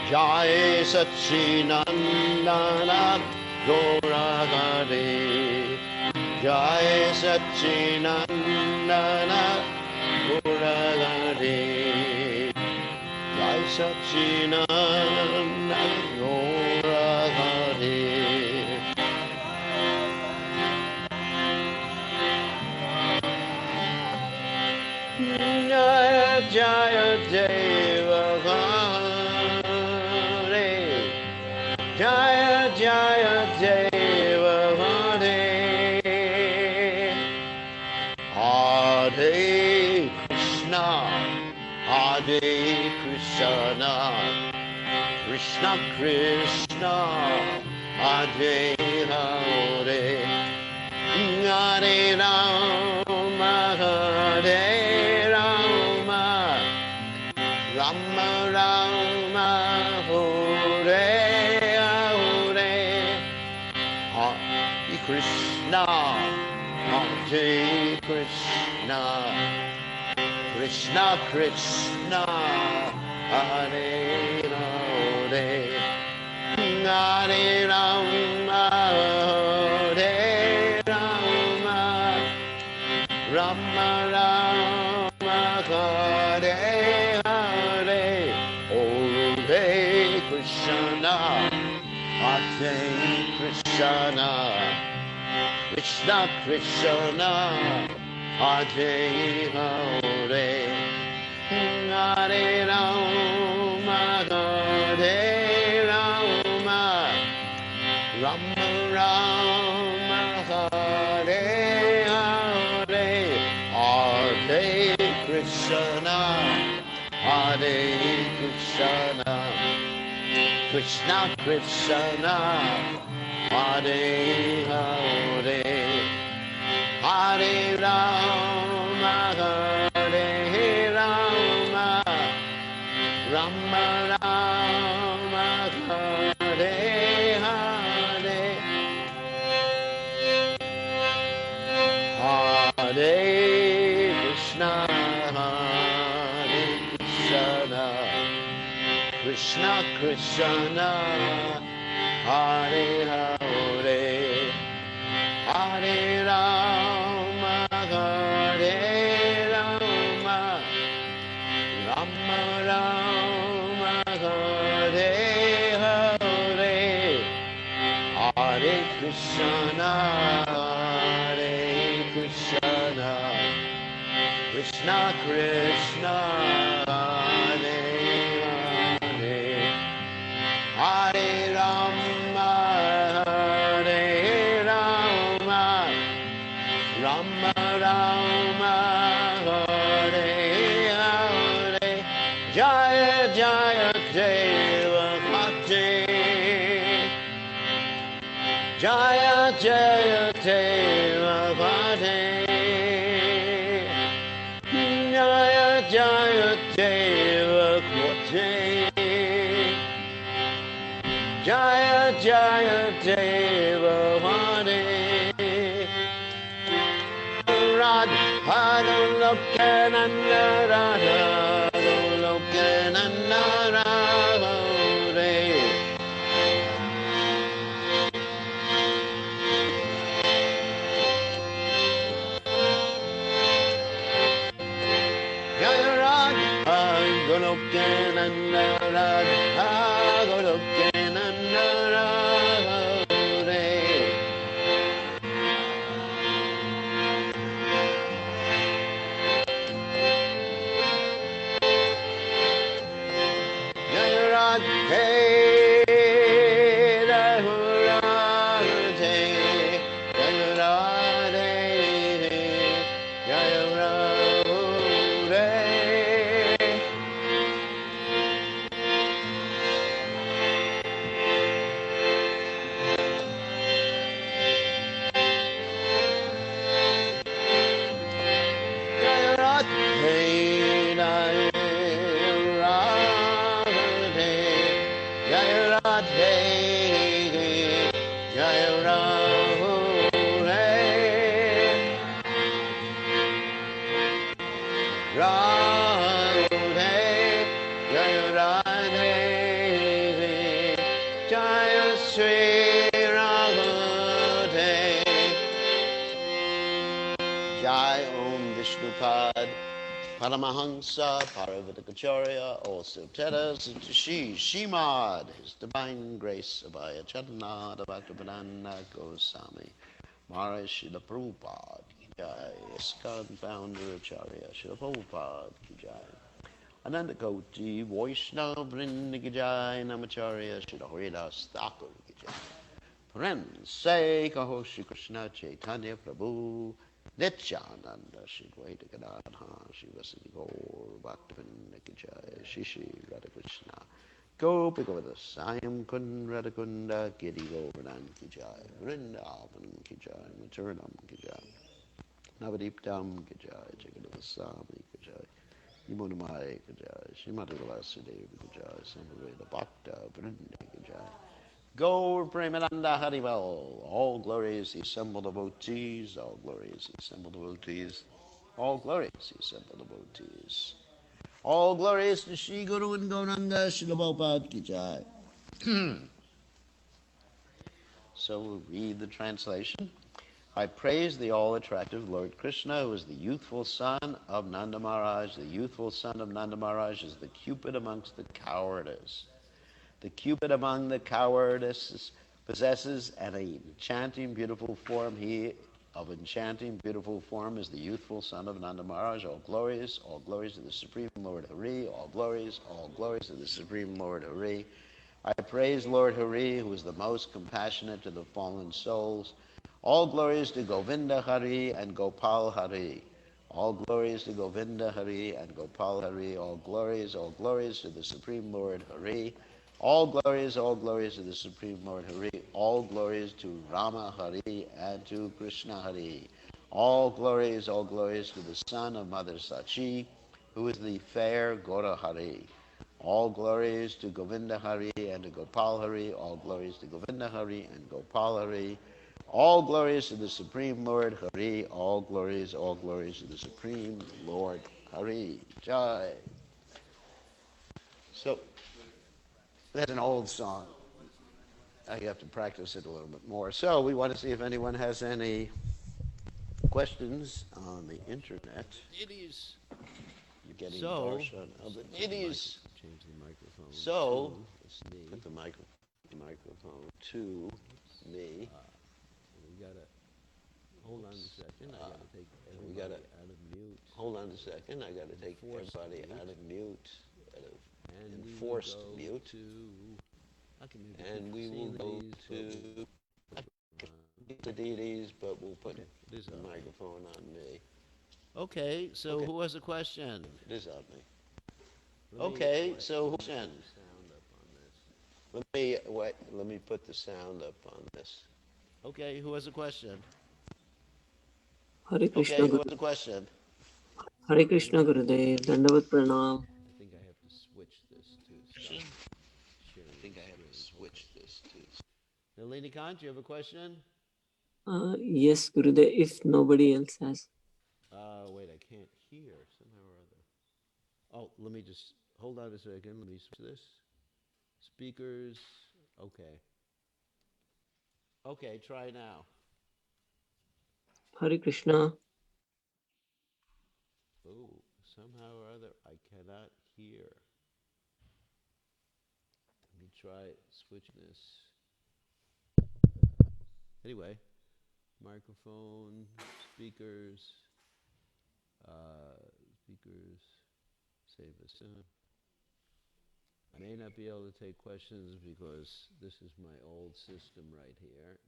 Speaker 1: Jai Satchinandana Gauragade Jai Satchinandana Gauragade Jai Satchinandana Gauragade Jaya Jaya Deva Jaya Jaya Deva Hare Hare Krishna Hare Krishna Krishna Krishna Hare Hare Hare Rama Hare Rama Rama Rama Hare Krishna, Hare Krishna, Krishna Krishna, Hare Hare, Hare Rama, Hare Rama, Rama Rama, Hare Hare, Hare Krishna, Hare Krishna. Krishna Krishna Hare Hare Hare Rama Krishna, Krishna Krishna, Hare Hare, Hare Rama, Hare Rama, Rama Rama, Hare Hare, Hare Krishna, Hare Krishna, Krishna Krishna, Hare Hare, Hare Rama, Hare Rama, Rama Rama, Hare Hare, Hare Krishna, Hare Krishna, Krishna Krishna, Hare Hare, Hare Rama, Hare Rama, Rama Rama, Hare Hare, Jaya Jaya Deva Bhakti, Jaya Jaya Deva Bhakti, Jaya Jaya Deva Bhakti, Jaya Jaya Deva Bhakti, Radha Lokananda Radha Lokananda Radha Re, Jaya Radha Lokananda Radha Lokananda Radha Re, Jaya Radhe Radha Radhe, Jaya Radhe Jaya Radhe, Jaya Radhe Radhe, Jaya Radhe Jaya Radhe, Radhe Jaya Radhe, Jaya Sri Radhe, Jai Om Vishnupad Paramahansa Paravatakacharya, also Teras Shimad, His Divine Grace Abhaya Chaitanya Bhaktivedanta Goswami Maharaj Srila Prabhupada Ki Jai, ISKCON Founder Acharya Srila Prabhupada Ki Jai, Ananda Koti Vaishnava Vrinda Ki Jai, Namacharya Srila Haridas Thakur Ki Jai. Friends, say Kaho Shri Krishna Chaitanya Prabhu Nityananda Shri Dvaita Gadadha Shri Vasadi Gaur Bhaktivinoda Ki Jai, Shri Shri Radha Krishna Gopi Govardha Sayam Kun Radha Kunda Giri Govardhan Ki Jai, Vrindavan Ki Jai, Maturnam Ki Jai, Navadiptam Ki Jai, Jagadavasami Ki Jai, Yamunamai Ki Jai, Srimati Vasudevi Ki Jai, Samaveda Bhakta Vrinda Ki Jai, Gaur Premananda Harival, all glories the assembled devotees, all glories the assembled devotees, all glories the assembled devotees, all glories to Shri Guru and Gauranga Srila Prabhupada Ki Jai. So we'll read the translation. I praise the all-attractive Lord Krishna, who is the youthful son of Nanda Maharaj. The youthful son of Nanda Maharaj is the Cupid amongst the cowardice. The Cupid among the cowardice possesses an enchanting, beautiful form. He of enchanting, beautiful form is the youthful son of Nanda Maharaj. All glories to the Supreme Lord Hari. All glories to the Supreme Lord Hari. I praise Lord Hari, who is the most compassionate to the fallen souls. All glories to Govinda Hari and Gopal Hari. All glories to Govinda Hari and Gopal Hari. All glories to the Supreme Lord Hari. All glories to the Supreme Lord Hari. All glories to Rama Hari and to Krishna Hari. All glories to the son of Mother Sachi, who is the fair Gora Hari. All glories to Govinda Hari and to Gopal Hari. All glories to Govinda Hari and Gopal Hari. All glories to the Supreme Lord Hari. All glories to the Supreme Lord Hari. Jai. So that's an old song. I have to practice it a little bit more. So we want to see if anyone has any questions on the internet. Nitties. You're getting darshan of the nitties.
Speaker 4: Change the microphone.
Speaker 1: So
Speaker 4: to me.
Speaker 1: put the microphone to me.
Speaker 4: We gotta hold on a second. I gotta take
Speaker 1: We gotta
Speaker 4: out of mute.
Speaker 1: hold on a second. I gotta take everybody out of mute, out of enforced mute, and we will go to the deities, but we'll put the microphone on me.
Speaker 4: Okay, so who has a question?
Speaker 1: It is on me. Okay, so question.
Speaker 4: Sound up on this.
Speaker 1: Let me wait. Let me put the sound up on this.
Speaker 4: Okay, who has a question?
Speaker 5: Hare
Speaker 1: Okay,
Speaker 5: Krishna
Speaker 1: who
Speaker 5: Guru.
Speaker 1: has a question?
Speaker 5: Hare Krishna Gurudev. Dandavat Pranam.
Speaker 4: I think I have to switch this to
Speaker 1: Question?
Speaker 4: sharing.
Speaker 1: I think I have to switch this to.
Speaker 4: Nalini Kant, you have a question?
Speaker 5: Yes, Gurudev, if nobody else has.
Speaker 4: Wait, I can't hear somehow or other. Oh, let me just hold on a second. Let me switch this. Speakers. Okay. Okay, try now.
Speaker 5: Hare Krishna.
Speaker 4: Oh, somehow or other, I cannot hear. Let me try switching this. Anyway, microphone, speakers, speakers, save us. I may not be able to take questions because this is my old system right here.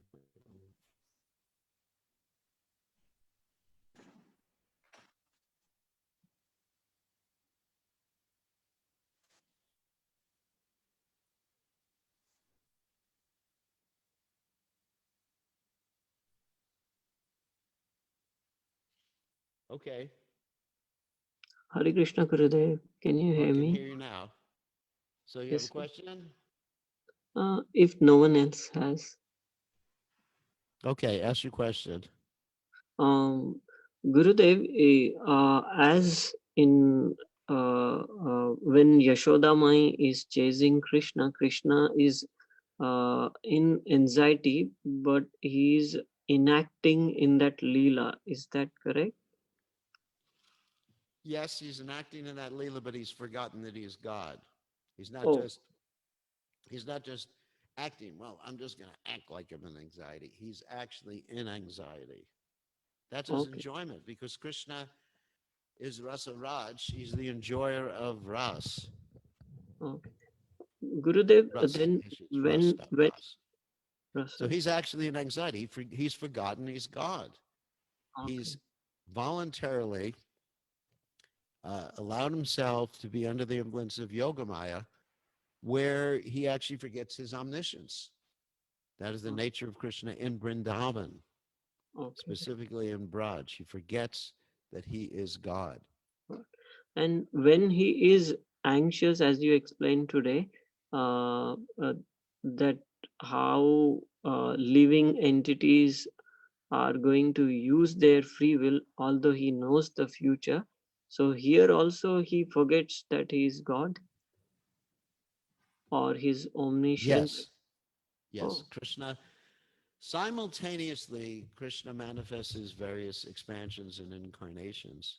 Speaker 4: Okay.
Speaker 5: Hare Krishna Gurudev. Can you
Speaker 4: Oh, I
Speaker 5: hear
Speaker 4: can
Speaker 5: me?
Speaker 4: hear you now. So you have a
Speaker 5: Yes.
Speaker 4: question?
Speaker 5: If no one else has.
Speaker 4: Okay, ask your question.
Speaker 5: Gurudev, as in when Yashoda Mai is chasing Krishna, Krishna is in anxiety, but he is enacting in that Leela. Is that correct?
Speaker 4: Yes, he's enacting in that Leela, but he's forgotten that he's God. He's not
Speaker 5: Oh,
Speaker 4: just he's not just acting, well, I'm just gonna act like I'm in anxiety. He's actually in anxiety. That's his
Speaker 5: okay.
Speaker 4: enjoyment because Krishna is Rasa Raj. He's the enjoyer of Ras.
Speaker 5: Okay. Gurudev,
Speaker 4: Rasa.
Speaker 5: then
Speaker 4: It's
Speaker 5: when
Speaker 4: Ras, not
Speaker 5: when
Speaker 4: Ras. So
Speaker 5: Rasa,
Speaker 4: he's actually in anxiety. He's forgotten he's God.
Speaker 5: okay,
Speaker 4: He's voluntarily allowed himself to be under the influence of Yogamaya, where he actually forgets his omniscience. That is the nature of Krishna in Vrindavan,
Speaker 5: okay.
Speaker 4: specifically in Braj. He forgets that he is God.
Speaker 5: Right. And when he is anxious, as you explained today, that how living entities are going to use their free will, although he knows the future. So here also he forgets that he is God or his omniscience.
Speaker 4: Yes, yes.
Speaker 5: Oh,
Speaker 4: Krishna, simultaneously, Krishna manifests his various expansions and incarnations.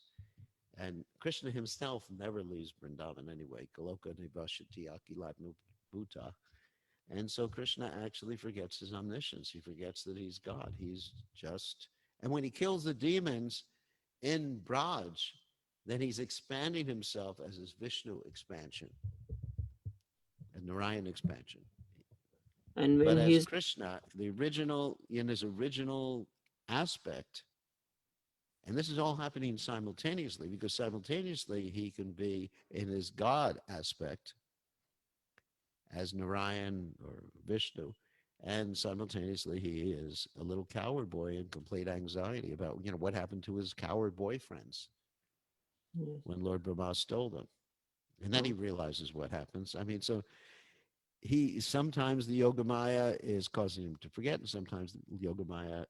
Speaker 4: And Krishna himself never leaves Vrindavan anyway. Goloka May Akilatnu Bhuta. And so Krishna actually forgets his omniscience. He forgets that he's God. He's just, and when he kills the demons in Braj, then he's expanding himself as his Vishnu expansion and Narayan expansion.
Speaker 5: and
Speaker 4: But
Speaker 5: when he
Speaker 4: as
Speaker 5: is
Speaker 4: Krishna, the original, in his original aspect, And this is all happening simultaneously, because simultaneously he can be in his God aspect as Narayan or Vishnu, and simultaneously he is a little coward boy in complete anxiety about, what happened to his coward boyfriends
Speaker 5: Yes.
Speaker 4: when Lord Brahma stole them. And then he
Speaker 5: Oh,
Speaker 4: realizes what happens. I mean, so he sometimes the Yoga Maya is causing him to forget, and sometimes the Yoga Maya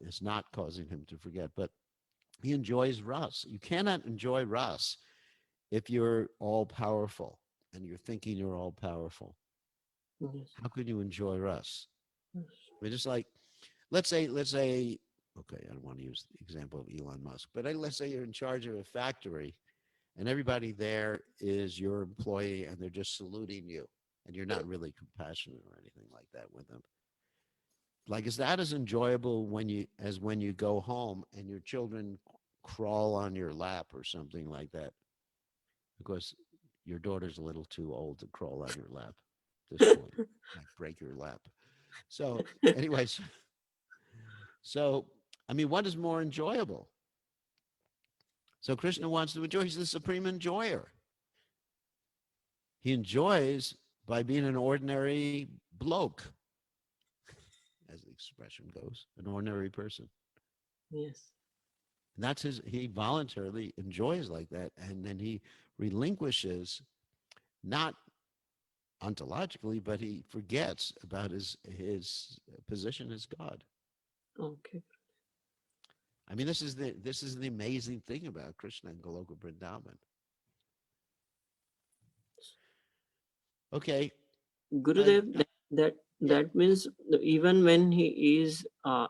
Speaker 4: is not causing him to forget. But he enjoys Ras. You cannot enjoy Ras if you're all powerful and you're thinking you're all powerful.
Speaker 5: yes.
Speaker 4: How could you enjoy Ras?
Speaker 5: Yes.
Speaker 4: I mean, just like, let's say, okay, I don't want to use the example of Elon Musk, but let's say you're in charge of a factory and everybody there is your employee and they're just saluting you and you're not really compassionate or anything like that with them. Like, is that as enjoyable when you go home and your children crawl on your lap or something like that? Because your daughter's a little too old to crawl on your lap at this point. Might break your lap. So, anyways, so I mean, what is more enjoyable? So Krishna wants to enjoy. He's the supreme enjoyer. He enjoys by being an ordinary bloke, as the expression goes, an ordinary person.
Speaker 5: Yes.
Speaker 4: And that's he voluntarily enjoys like that. And then he relinquishes, not ontologically, but he forgets about his position as God.
Speaker 5: Okay.
Speaker 4: I mean, this is the amazing thing about Krishna and Goloka Vrindavan. Okay.
Speaker 5: Gurudev,
Speaker 4: Yeah.
Speaker 5: that means even when he is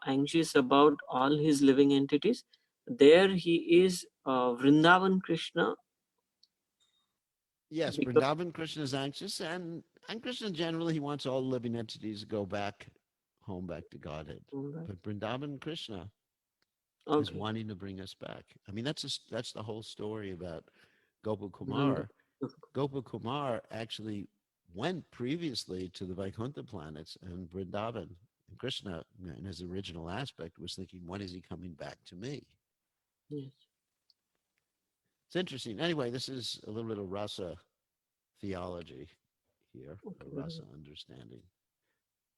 Speaker 5: anxious about all his living entities, there he is Vrindavan Krishna.
Speaker 4: Yes,
Speaker 5: Because,
Speaker 4: Vrindavan Krishna is anxious, and Krishna generally he wants all living entities to go back home, back to Godhead.
Speaker 5: alright,
Speaker 4: But Vrindavan Krishna is
Speaker 5: okay,
Speaker 4: wanting to bring us back. I mean, that's the whole story about Gopal
Speaker 5: Vrindavan.
Speaker 4: Kumar. Gopal Kumar actually went previously to the Vaikuntha planets, and Vrindavan, and Krishna, in his original aspect, was thinking, when is he coming back to me?
Speaker 5: Yes.
Speaker 4: It's interesting. Anyway, this is a little bit of rasa theology here,
Speaker 5: Okay,
Speaker 4: or rasa
Speaker 5: Gurudev.
Speaker 4: understanding.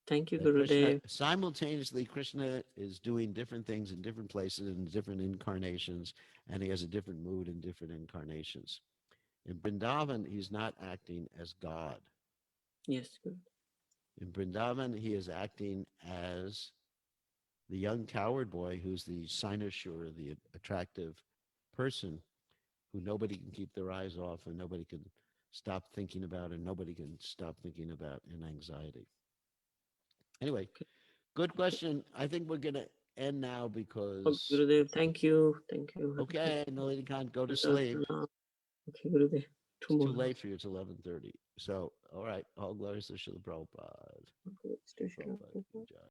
Speaker 5: Thank you,
Speaker 4: That Krishna,
Speaker 5: Gurudev.
Speaker 4: simultaneously, Krishna is doing different things in different places, in different incarnations, and he has a different mood in different incarnations. In Vrindavan, he's not acting as God.
Speaker 5: Yes, Guru.
Speaker 4: In Vrindavan, he is acting as the young coward boy who's the cynosure, the attractive person who nobody can keep their eyes off and nobody can stop thinking about and nobody can stop thinking about in anxiety. Anyway,
Speaker 5: Okay.
Speaker 4: good question. I think we're going to end now
Speaker 5: Okay,
Speaker 4: because,
Speaker 5: Gurudev, thank you. Thank you.
Speaker 4: okay, Nalini Khan, go to
Speaker 5: Okay,
Speaker 4: sleep.
Speaker 5: Gurudev.
Speaker 4: It's too
Speaker 5: Tomorrow.
Speaker 4: late for you. It's 11:30. So, all right. All glories to Srila Prabhupada.
Speaker 5: Okay, stay sure.
Speaker 4: Prabhupada ki jai.